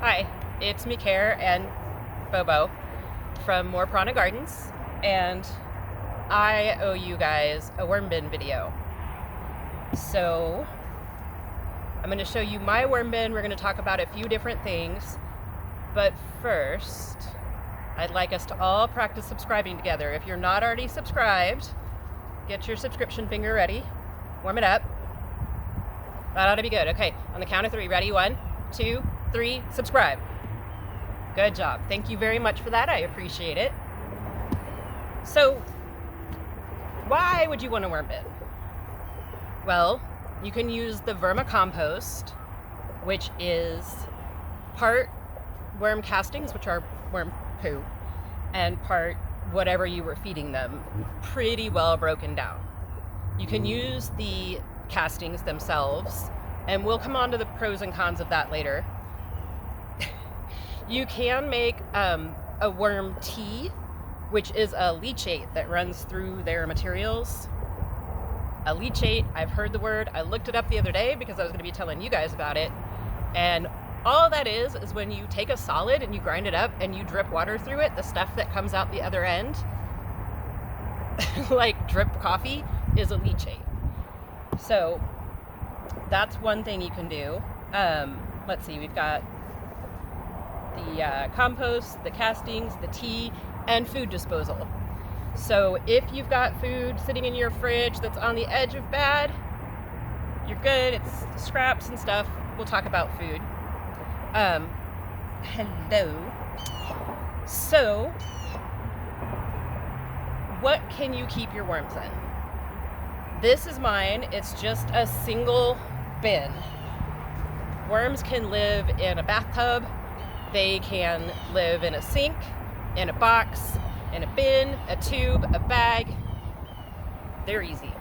Hi, it's me, Care, and Bobo from More Prana Gardens, and I owe you guys a worm bin video. So I'm going to show you my worm bin. We're going to talk about a few different things, but first I'd like us to all practice subscribing together. If you're not already subscribed, get your subscription finger ready, warm it up. That ought to be good. Okay, on the count of 3, ready? 1, 2, 3, subscribe. Good job. Thank you very much for that. I appreciate it. So, why would you want a worm bin? Well, you can use the Vermicompost, which is part worm castings, which are worm poo, and part whatever you were feeding them, pretty well broken down. You can use the castings themselves, and we'll come on to the pros and cons of that later. You can make a worm tea, which is a leachate that runs through their materials. A leachate, I've heard the word. I looked it up the other day because I was going to be telling you guys about it. And all that is when you take a solid and you grind it up and you drip water through it, the stuff that comes out the other end, like drip coffee, is a leachate. So that's one thing you can do. Let's see, we've got the compost, the castings, the tea, and food disposal. So if you've got food sitting in your fridge that's on the edge of bad, you're good. It's scraps and stuff. We'll talk about food. Hello. So, what can you keep your worms in? This is mine. It's just a single bin. Worms can live in a bathtub. They can live in a sink, in a box, in a bin, a tube, a bag. They're easy.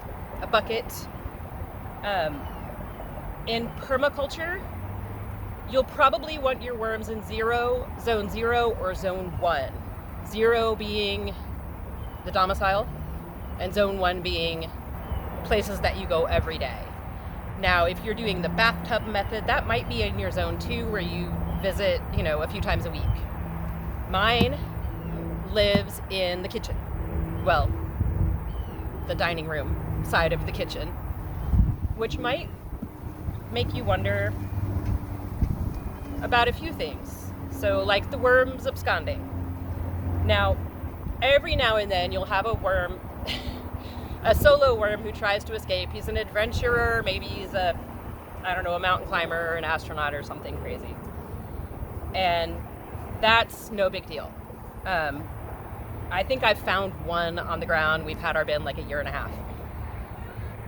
A bucket. In permaculture, you'll probably want your worms in zone 0 or zone 1. 0 being the domicile, and zone 1 being places that you go every day. Now, if you're doing the bathtub method, that might be in your zone 2 where you visit, a few times a week. Mine lives in the kitchen. Well, the dining room side of the kitchen, which might make you wonder about a few things. So, like the worms absconding. Now, every now and then you'll have a worm, a solo worm who tries to escape. He's an adventurer, maybe he's a mountain climber or an astronaut or something crazy. And that's no big deal. I think I've found one on the ground. We've had our bin like a year and a half.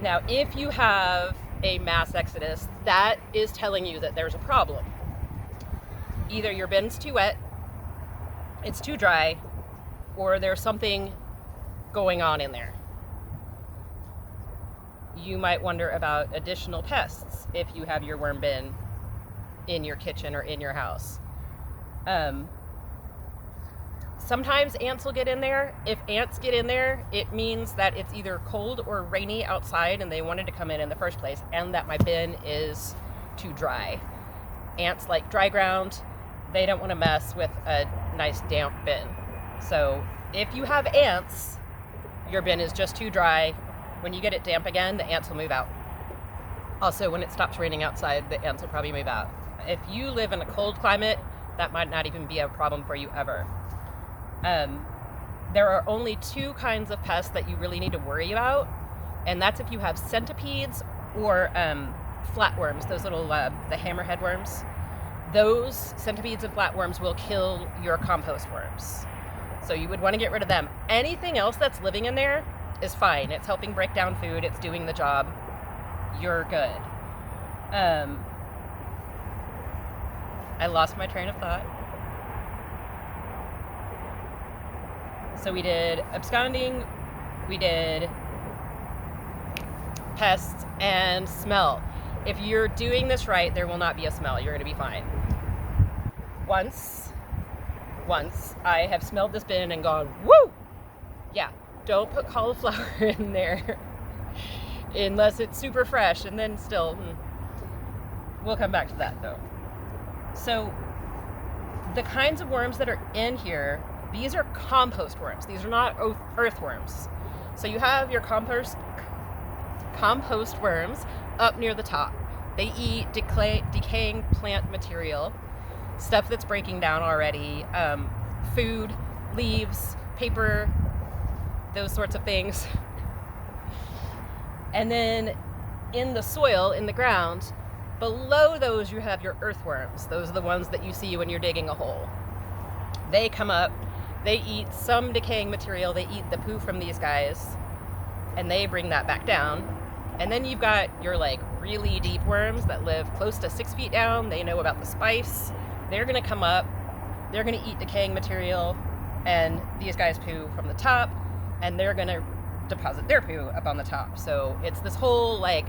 Now, if you have a mass exodus, that is telling you that there's a problem. Either your bin's too wet, it's too dry, or there's something going on in there. You might wonder about additional pests if you have your worm bin in your kitchen or in your house. Sometimes ants will get in there. If ants get in there, it means that it's either cold or rainy outside and they wanted to come in the first place, and that my bin is too dry. Ants like dry ground. They don't want to mess with a nice damp bin. So if you have ants, your bin is just too dry. When you get it damp again, the ants will move out. Also, when it stops raining outside, the ants will probably move out. If you live in a cold climate, that might not even be a problem for you ever. There are only 2 kinds of pests that you really need to worry about, and that's if you have centipedes or flatworms, those little, the hammerhead worms. Those centipedes and flatworms will kill your compost worms. So you would want to get rid of them. Anything else that's living in there is fine. It's helping break down food. It's doing the job. You're good. I lost my train of thought. So we did absconding, we did pests, and smell. If you're doing this right, there will not be a smell. You're going to be fine. Once I have smelled this bin and gone, woo! Yeah, don't put cauliflower in there unless it's super fresh, and then still, we'll come back to that though. So the kinds of worms that are in here, these are compost worms. These are not earthworms. So you have your compost worms up near the top. They eat decaying plant material, stuff that's breaking down already, food, leaves, paper, those sorts of things. And then in the soil, in the ground, below those you have your earthworms. Those are the ones that you see when you're digging a hole. They come up, they eat some decaying material, they eat the poo from these guys, and they bring that back down. And then you've got your like really deep worms that live close to 6 feet down. They know about the spice. They're gonna come up, they're gonna eat decaying material, and these guys poo from the top, and they're gonna deposit their poo up on the top. So it's this whole like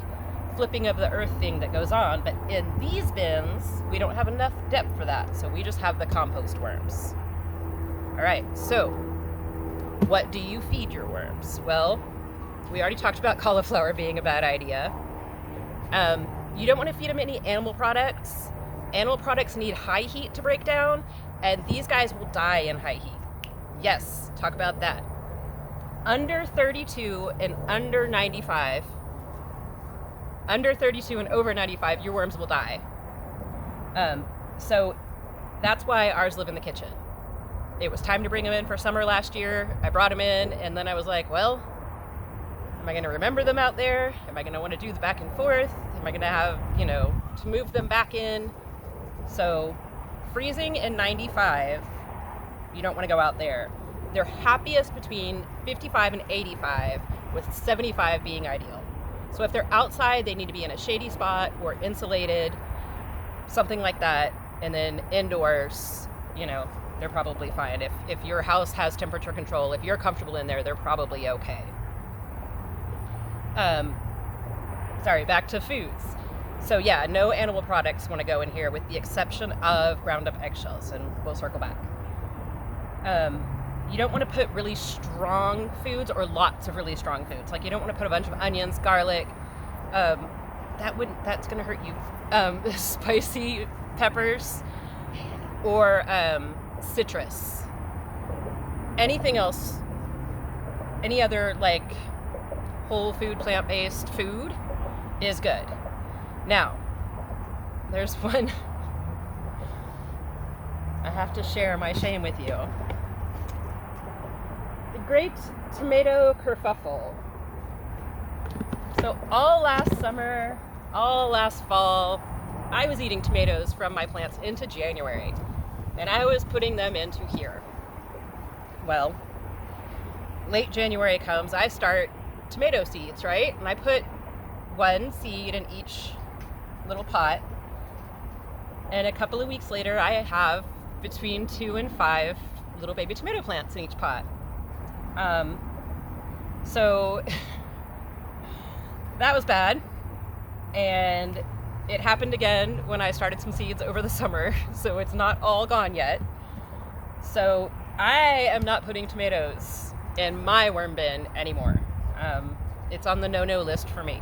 flipping of the earth thing that goes on, but in these bins, we don't have enough depth for that, so we just have the compost worms. All right, so what do you feed your worms? Well, we already talked about cauliflower being a bad idea. You don't want to feed them any animal products. Animal products need high heat to break down, and these guys will die in high heat. Yes, talk about that. Under 32 and under 95, under 32 and over 95, your worms will die. So that's why ours live in the kitchen. It was time to bring them in for summer last year. I brought them in, and then I was like, well, am I going to remember them out there? Am I going to want to do the back and forth? Am I going to have, to move them back in? So freezing in 95, you don't want to go out there. They're happiest between 55 and 85, with 75 being ideal. So if they're outside, they need to be in a shady spot or insulated, something like that. And then indoors, they're probably fine. If your house has temperature control, if you're comfortable in there, they're probably okay. Back to foods. So yeah, no animal products want to go in here with the exception of ground up eggshells, and we'll circle back. You don't want to put really strong foods or lots of really strong foods. Like you don't want to put a bunch of onions, garlic. That's going to hurt you. Spicy peppers or citrus. Anything else, any other like whole food, plant-based food is good. Now, there's one I have to share my shame with you. The great tomato kerfuffle. So all last summer, all last fall, I was eating tomatoes from my plants into January, and I was putting them into here. Well, late January comes, I start tomato seeds, right? And I put one seed in each little pot, and a couple of weeks later, I have between 2 and 5 little baby tomato plants in each pot. So that was bad, and it happened again when I started some seeds over the summer, so it's not all gone yet. So I am not putting tomatoes in my worm bin anymore. It's on the no-no list for me.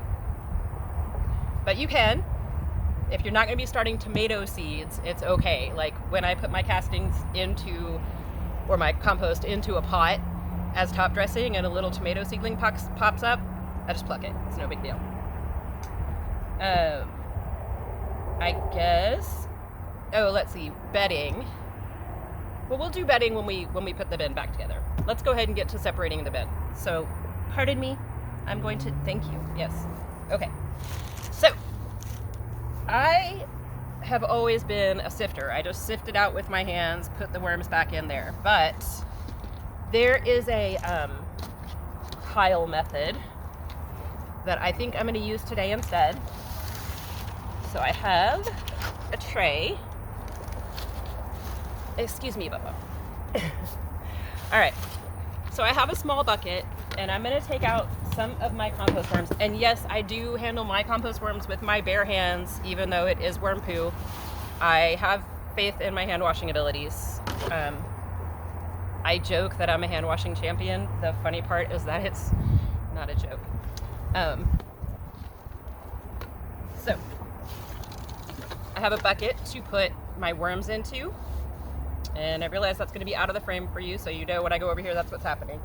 But you can. If you're not going to be starting tomato seeds, it's okay. Like when I put my castings or my compost into a pot as top dressing and a little tomato seedling pops up, I just pluck it. It's no big deal. I guess, let's see, bedding. Well, we'll do bedding when we put the bin back together. Let's go ahead and get to separating the bin. So, pardon me, I'm going to, thank you, yes. Okay, so, I have always been a sifter. I just sift it out with my hands, put the worms back in there. But there is a pile method that I think I'm going to use today instead. So I have a tray. Excuse me, Bubba. All right. So I have a small bucket, and I'm going to take out some of my compost worms. And yes, I do handle my compost worms with my bare hands, even though it is worm poo. I have faith in my hand washing abilities. I joke that I'm a hand washing champion. The funny part is that it's not a joke. So I have a bucket to put my worms into. And I realize that's going to be out of the frame for you, so you know when I go over here, that's what's happening.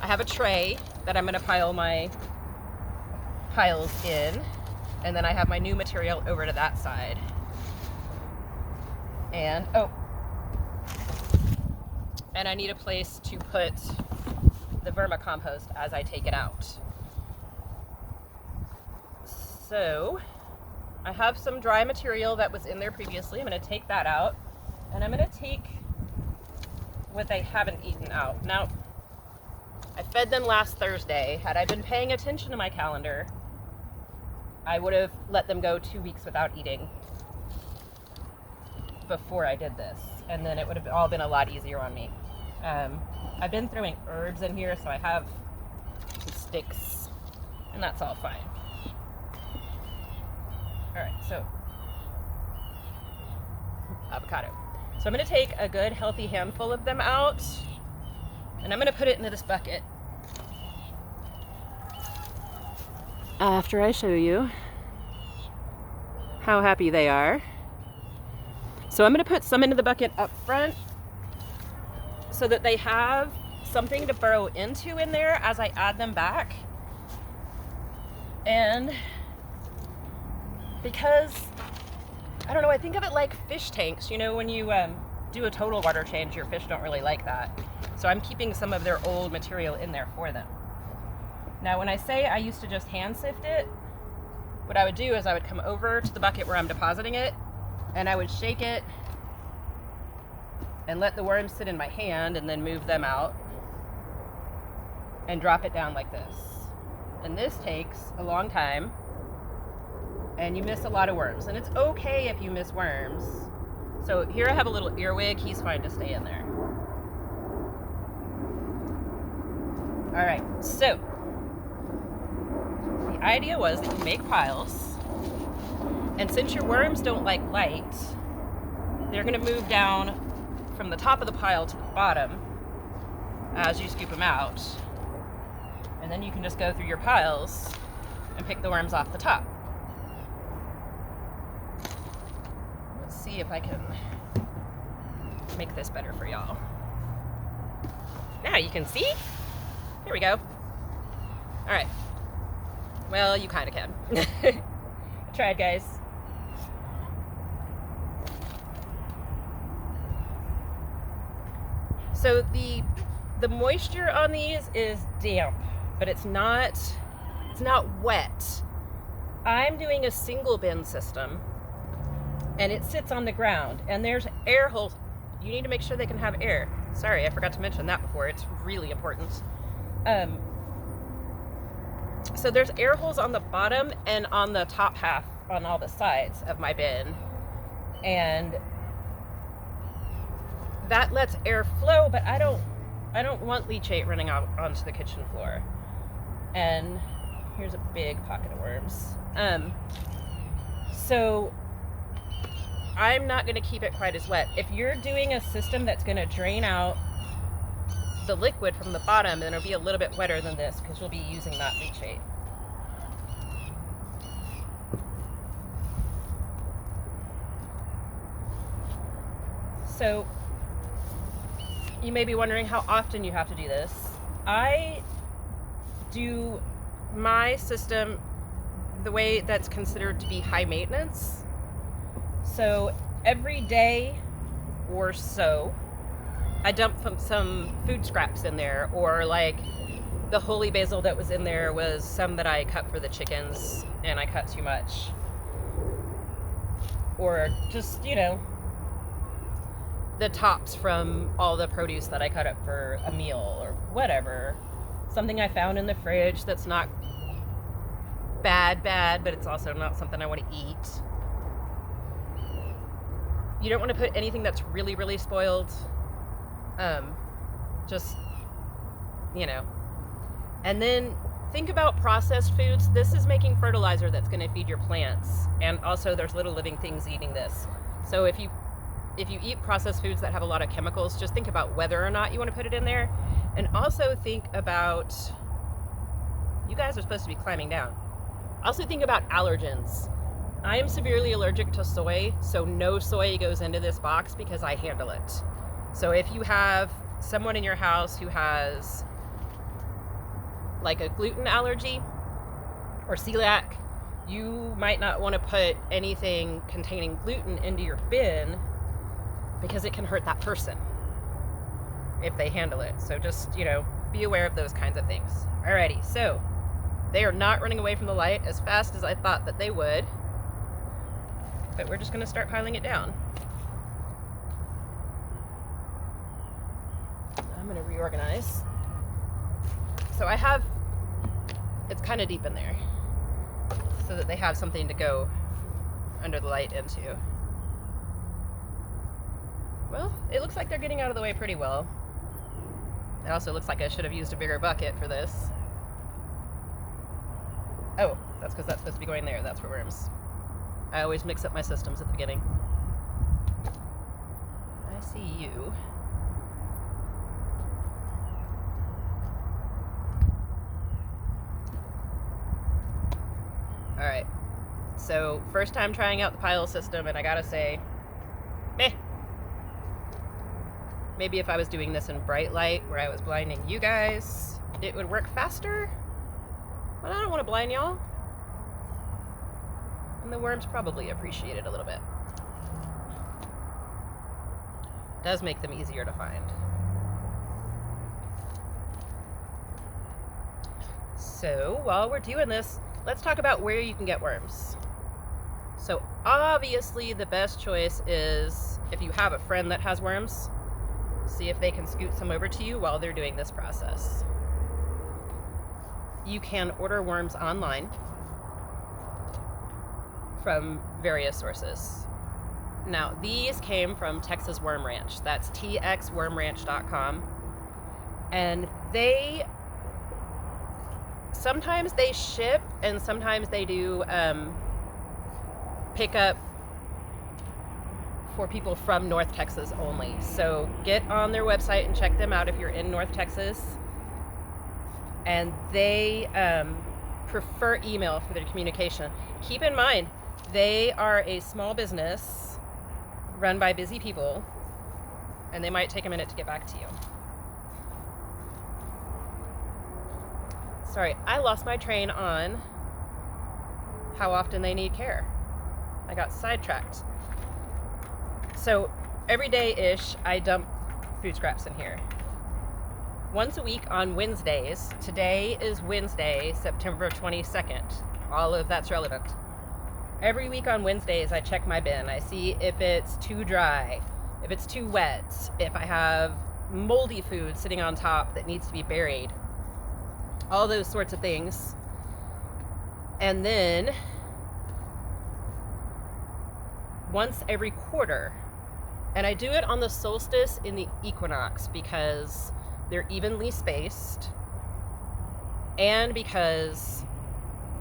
I have a tray that I'm going to pile my piles in, and then I have my new material over to that side. And, and I need a place to put the vermicompost as I take it out. So, I have some dry material that was in there previously. I'm going to take that out, and I'm going to take what they haven't eaten out. Now, I fed them last Thursday. Had I been paying attention to my calendar, I would have let them go 2 weeks without eating before I did this, and then it would have all been a lot easier on me. I've been throwing herbs in here, so I have some sticks, and that's all fine. Alright, so avocado. So I'm going to take a good healthy handful of them out, and I'm going to put it into this bucket. After I show you how happy they are. So I'm going to put some into the bucket up front so that they have something to burrow into in there as I add them back. And because, I don't know, I think of it like fish tanks. You know, when you do a total water change, your fish don't really like that. So I'm keeping some of their old material in there for them. Now, when I say I used to just hand sift it, what I would do is I would come over to the bucket where I'm depositing it, and I would shake it and let the worms sit in my hand and then move them out and drop it down like this. And this takes a long time, and you miss a lot of worms. And it's okay if you miss worms. So here I have a little earwig. He's fine to stay in there. All right, so the idea was that you make piles, and since your worms don't like light, they're going to move down from the top of the pile to the bottom as you scoop them out. And then you can just go through your piles and pick the worms off the top. Let's see if I can make this better for y'all. Now you can see. Here we go. All right. Well, you kind of can. I tried, guys. So the moisture on these is damp, but it's not wet. I'm doing a single bin system, and it sits on the ground, and there's air holes. You need to make sure they can have air. Sorry, I forgot to mention that before. It's really important. So there's air holes on the bottom and on the top half on all the sides of my bin, and that lets air flow, but I don't want leachate running out onto the kitchen floor. And here's a big pocket of worms. So I'm not going to keep it quite as wet. If you're doing a system that's going to drain out the liquid from the bottom, then it'll be a little bit wetter than this because you'll be using that leachate. So you may be wondering how often you have to do this. I do my system the way that's considered to be high maintenance. So every day or so, I dump some food scraps in there, or like the holy basil that was in there was some that I cut for the chickens and I cut too much. Or just, you know, the tops from all the produce that I cut up for a meal or whatever. Something I found in the fridge that's not bad, but it's also not something I want to eat. You don't want to put anything that's really, really spoiled. Just, you know. And then think about processed foods. This is making fertilizer that's going to feed your plants. And also there's little living things eating this. So if you eat processed foods that have a lot of chemicals, just think about whether or not you want to put it in there. And also think about, you guys are supposed to be climbing down. Also think about allergens. I am severely allergic to soy, so no soy goes into this box because I handle it. So if you have someone in your house who has like a gluten allergy or celiac, you might not want to put anything containing gluten into your bin because it can hurt that person if they handle it. So just, you know, be aware of those kinds of things. Alrighty, so they are not running away from the light as fast as I thought that they would, but we're just going to start piling it down. I'm going to reorganize. So I have, it's kind of deep in there so that they have something to go under the light into. Well, it looks like they're getting out of the way pretty well. It also looks like I should have used a bigger bucket for this. Oh, that's because that's supposed to be going there. That's for worms. I always mix up my systems at the beginning. I see you. Alright, so first time trying out the pile system, and I gotta say, meh. Maybe if I was doing this in bright light where I was blinding you guys, it would work faster. But I don't want to blind y'all. And the worms probably appreciate it a little bit. It does make them easier to find. So while we're doing this, let's talk about where you can get worms. So obviously the best choice is if you have a friend that has worms, see if they can scoot some over to you while they're doing this process. You can order worms online from various sources. Now, these came from Texas Worm Ranch. That's txwormranch.com. And sometimes they ship and sometimes they do pick up for people from North Texas only. So get on their website and check them out if you're in North Texas. And they prefer email for their communication. Keep in mind, they are a small business run by busy people, and they might take a minute to get back to you. Sorry, I lost my train on how often they need care. I got sidetracked. So every day-ish, I dump food scraps in here. Once a week on Wednesdays. Today is Wednesday, September 22nd. All of that's relevant. Every week on Wednesdays, I check my bin. I see if it's too dry, if it's too wet, if I have moldy food sitting on top that needs to be buried. All those sorts of things. And then once every quarter, and I do it on the solstice in the equinox because they're evenly spaced and because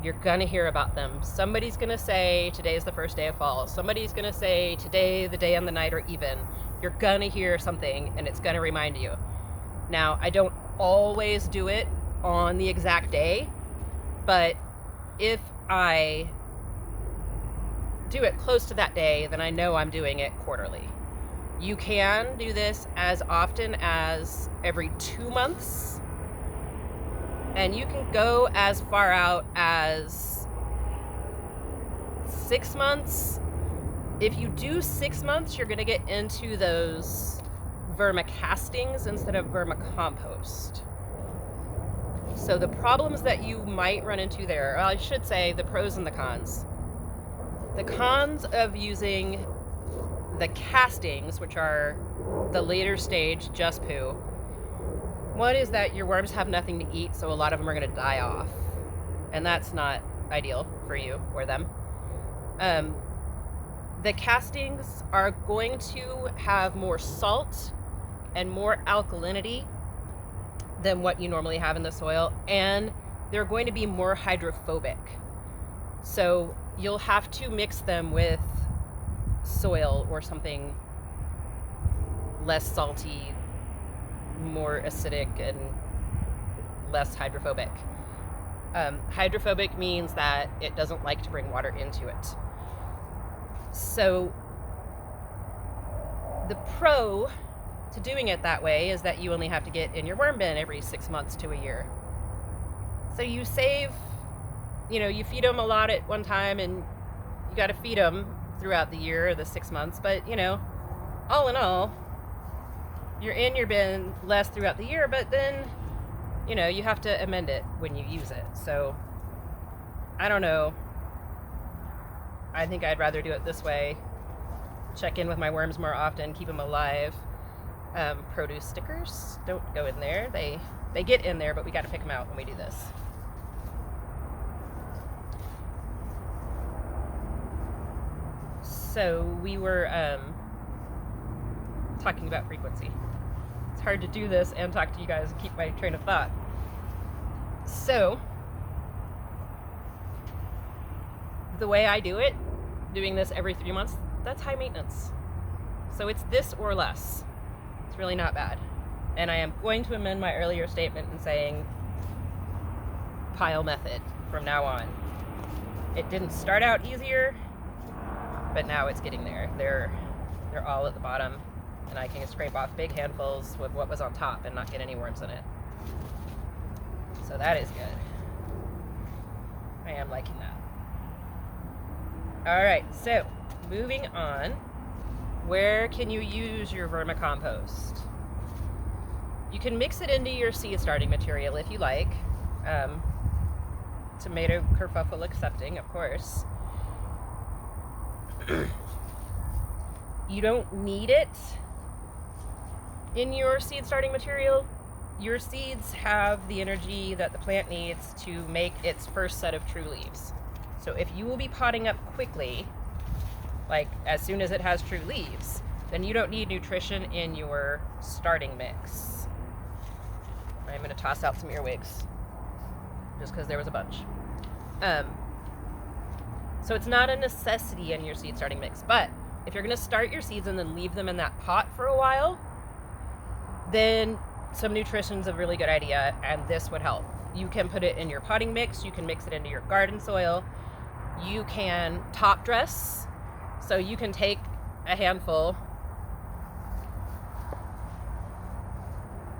you're gonna hear about them. Somebody's gonna say today's the first day of fall. Somebody's gonna say today the day and the night are even. You're gonna hear something and it's gonna remind you. Now, I don't always do it on the exact day, but if I do it close to that day, then I know I'm doing it quarterly. You can do this as often as every 2 months, and you can go as far out as 6 months. If you do 6 months, you're gonna get into those vermicastings instead of vermicompost. So the problems that you might run into there, well, I should say the pros and the cons. The cons of using the castings, which are the later stage just poo. One is that your worms have nothing to eat, so a lot of them are going to die off. And that's not ideal for you or them. The castings are going to have more salt and more alkalinity than what you normally have in the soil, and they're going to be more hydrophobic. So you'll have to mix them with soil or something less salty, more acidic, and less hydrophobic. Hydrophobic means that it doesn't like to bring water into it. So the pro to doing it that way is that you only have to get in your worm bin every 6 months to a year. So you save, you feed them a lot at one time, and you got to feed them throughout the year or the 6 months. But, all in all, you're in your bin less throughout the year, but then, you have to amend it when you use it. So, I don't know. I think I'd rather do it this way. Check in with my worms more often, keep them alive. Produce stickers don't go in there. They get in there, but we got to pick them out when we do this. So we were talking about frequency. It's hard to do this and talk to you guys and keep my train of thought. So the way I do it, doing this every 3 months, that's high maintenance. So it's this or less. It's really not bad. And I am going to amend my earlier statement in saying pile method from now on. It didn't start out easier, but now it's getting there. They're all at the bottom, and I can scrape off big handfuls with what was on top and not get any worms in it. So that is good. I am liking that. All right, so moving on. Where can you use your vermicompost? You can mix it into your seed starting material if you like. Tomato kerfuffle accepting, of course. You don't need it in your seed starting material. Your seeds have the energy that the plant needs to make its first set of true leaves. So if you will be potting up quickly, like as soon as it has true leaves, then you don't need nutrition in your starting mix. I'm going to toss out some earwigs just because there was a bunch. So it's not a necessity in your seed starting mix, but if you're going to start your seeds and then leave them in that pot for a while, then some nutrition's a really good idea, and this would help. You can put it in your potting mix, you can mix it into your garden soil, you can top dress, so you can take a handful.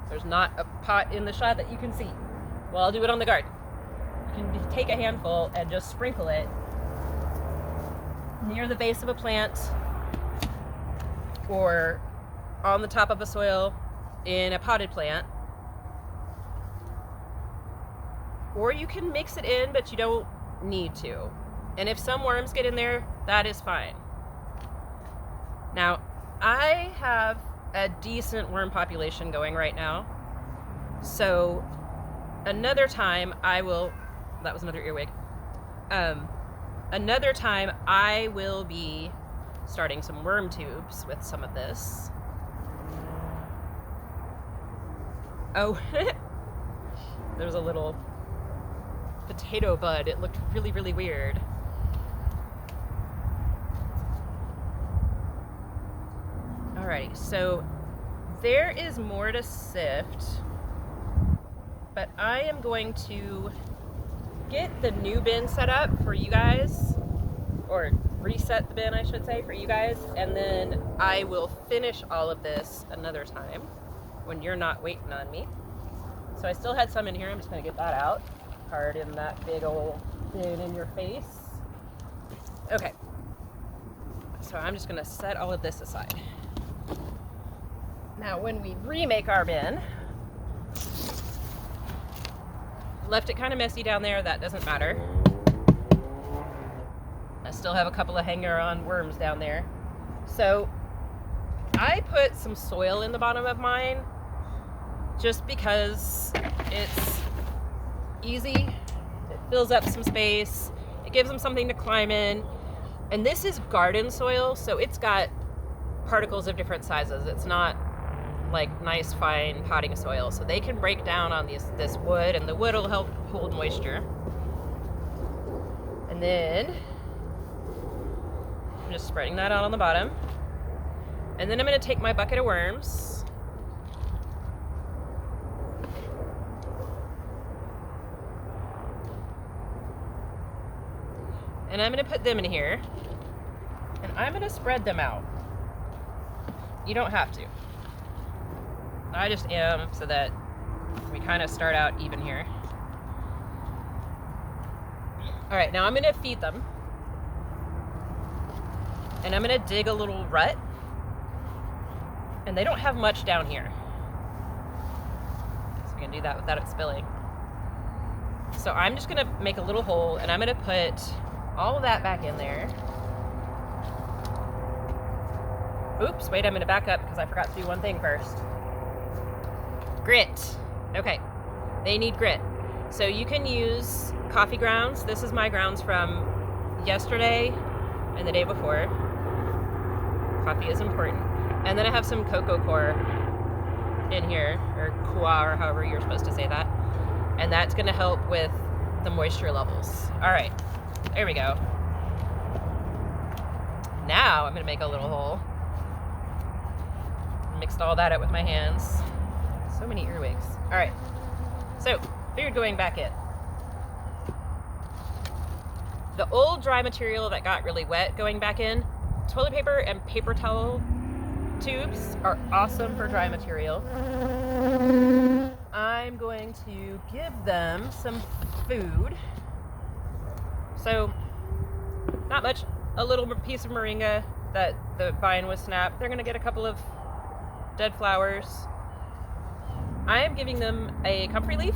There's not a pot in the shot that you can see. Well, I'll do it on the garden. You can take a handful and just sprinkle it near the base of a plant or on the top of a soil in a potted plant. Or you can mix it in, but you don't need to. And if some worms get in there, that is fine. Now, I have a decent worm population going right now. So another time I will, that was another earwig. Another time I will be starting some worm tubes with some of this. Oh, there's a little potato bud. It looked really, really weird. Alrighty, so there is more to sift, but I am going to get the new bin set up for you guys, or reset the bin, I should say, for you guys, and then I will finish all of this another time when you're not waiting on me. So I still had some in here. I'm just going to get that out. Hard in that big old bin in your face. Okay. So I'm just going to set all of this aside. Now, when we remake our bin, left it kind of messy down there. That doesn't matter. I still have a couple of hanger-on worms down there. So I put some soil in the bottom of mine just because it's easy. It fills up some space. It gives them something to climb in. And this is garden soil, so it's got particles of different sizes. It's not like nice fine potting soil, so they can break down on this wood, and the wood will help hold moisture. And then I'm just spreading that out on the bottom, and then I'm going to take my bucket of worms and I'm going to put them in here, and I'm going to spread them out. You don't have to. I just am, so that we kind of start out even here. All right, now I'm gonna feed them. And I'm gonna dig a little rut. And they don't have much down here. So we can do that without it spilling. So I'm just gonna make a little hole and I'm gonna put all of that back in there. Oops, wait, I'm gonna back up because I forgot to do one thing first. Grit. Okay, they need grit. So you can use coffee grounds. This is my grounds from yesterday and the day before. Coffee is important. And then I have some cocoa coir in here, or coir, or however you're supposed to say that. And that's gonna help with the moisture levels. All right, there we go. Now I'm gonna make a little hole. Mixed all that up with my hands. So many earwigs. All right, so food going back in. The old dry material that got really wet going back in, toilet paper and paper towel tubes are awesome for dry material. I'm going to give them some food. So, not much. A little piece of moringa that the vine was snapped. They're gonna get a couple of dead flowers. I am giving them a comfrey leaf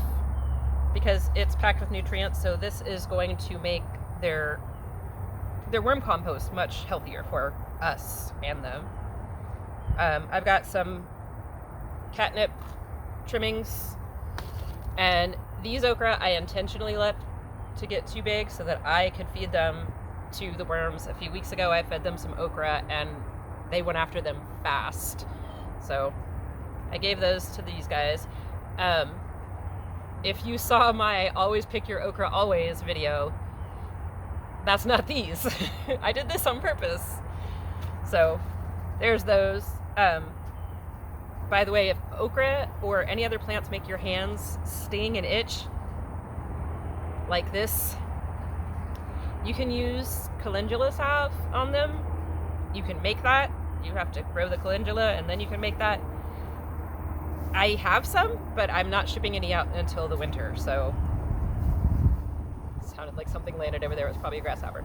because it's packed with nutrients, so this is going to make their worm compost much healthier for us and them. I've got some catnip trimmings, and these okra I intentionally let to get too big so that I could feed them to the worms. A few weeks ago I fed them some okra and they went after them fast. So I gave those to these guys. If you saw my always pick your okra always video, that's not these. I did this on purpose. So there's those. By the way, if okra or any other plants make your hands sting and itch like this, you can use calendula salve on them. You can make that. You have to grow the calendula and then you can make that. I have some, but I'm not shipping any out until the winter, so it sounded like something landed over there. It was probably a grasshopper.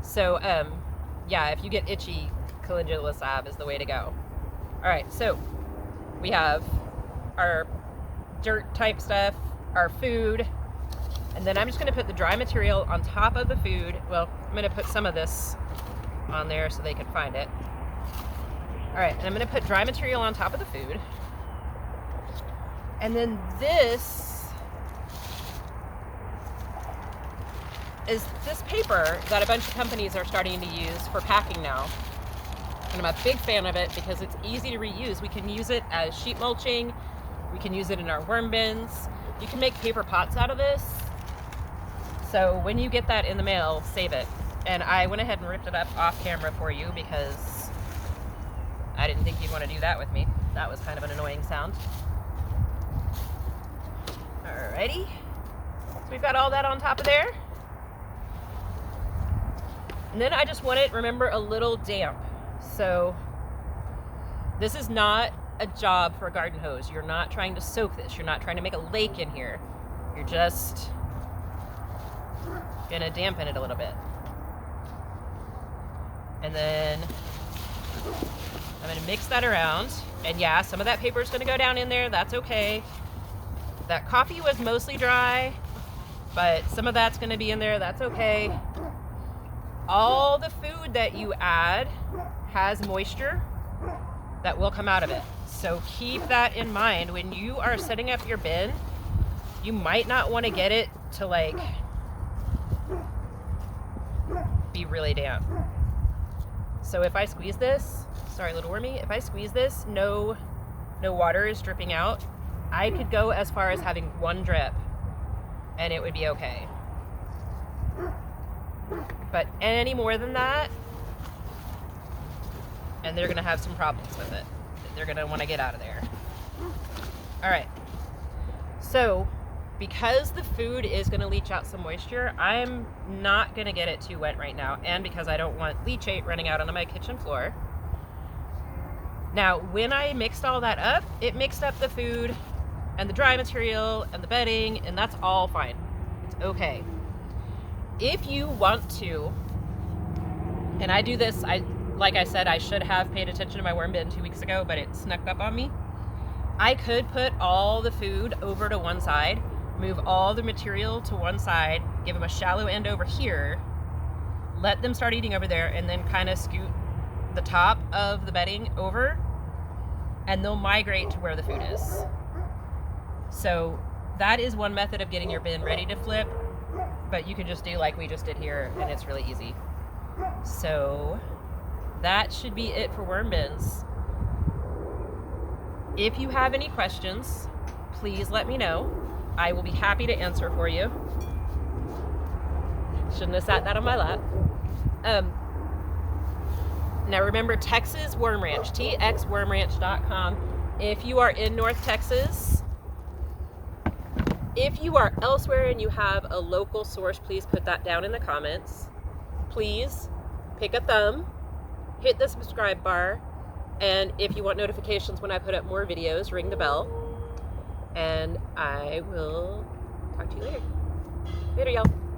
So, yeah, if you get itchy, calendula salve is the way to go. All right, so we have our dirt type stuff, our food, and then I'm just gonna put the dry material on top of the food. Well, I'm gonna put some of this on there so they can find it. All right, and I'm gonna put dry material on top of the food. And then this is this paper that a bunch of companies are starting to use for packing now. And I'm a big fan of it because it's easy to reuse. We can use it as sheet mulching. We can use it in our worm bins. You can make paper pots out of this. So when you get that in the mail, save it. And I went ahead and ripped it up off camera for you because I didn't think you'd want to do that with me. That was kind of an annoying sound. Alrighty. So we've got all that on top of there. And then I just want it, remember, a little damp. So this is not a job for a garden hose. You're not trying to soak this. You're not trying to make a lake in here. You're just gonna dampen it a little bit. And then I'm gonna mix that around. And yeah, some of that paper is gonna go down in there. That's okay. That coffee was mostly dry, but some of that's gonna be in there. That's okay. All the food that you add has moisture that will come out of it. So keep that in mind. When you are setting up your bin, you might not want to get it to like be really damp. So if I squeeze this, sorry little wormy, if I squeeze this, no water is dripping out. I could go as far as having one drip and it would be okay. But any more than that, and they're gonna have some problems with it. They're gonna wanna get out of there. All right, so because the food is gonna leach out some moisture, I'm not gonna get it too wet right now, and because I don't want leachate running out onto my kitchen floor, Now, when I mixed all that up, it mixed up the food and the dry material and the bedding, and that's all fine. It's okay. If you want to, and I do this, like I said, I should have paid attention to my worm bin 2 weeks ago, but it snuck up on me. I could put all the food over to one side, move all the material to one side, give them a shallow end over here, let them start eating over there, and then kind of scoot the top of the bedding over, and they'll migrate to where the food is. So that is one method of getting your bin ready to flip, but you can just do like we just did here, and it's really easy. So that should be it for worm bins. If you have any questions, please let me know. I will be happy to answer for you. Shouldn't have sat that on my lap. Now remember, Texas Worm Ranch, txwormranch.com. If you are in North Texas, if you are elsewhere and you have a local source, please put that down in the comments. Please pick a thumb, hit the subscribe bar, and if you want notifications when I put up more videos, ring the bell. And I will talk to you later. Later, y'all.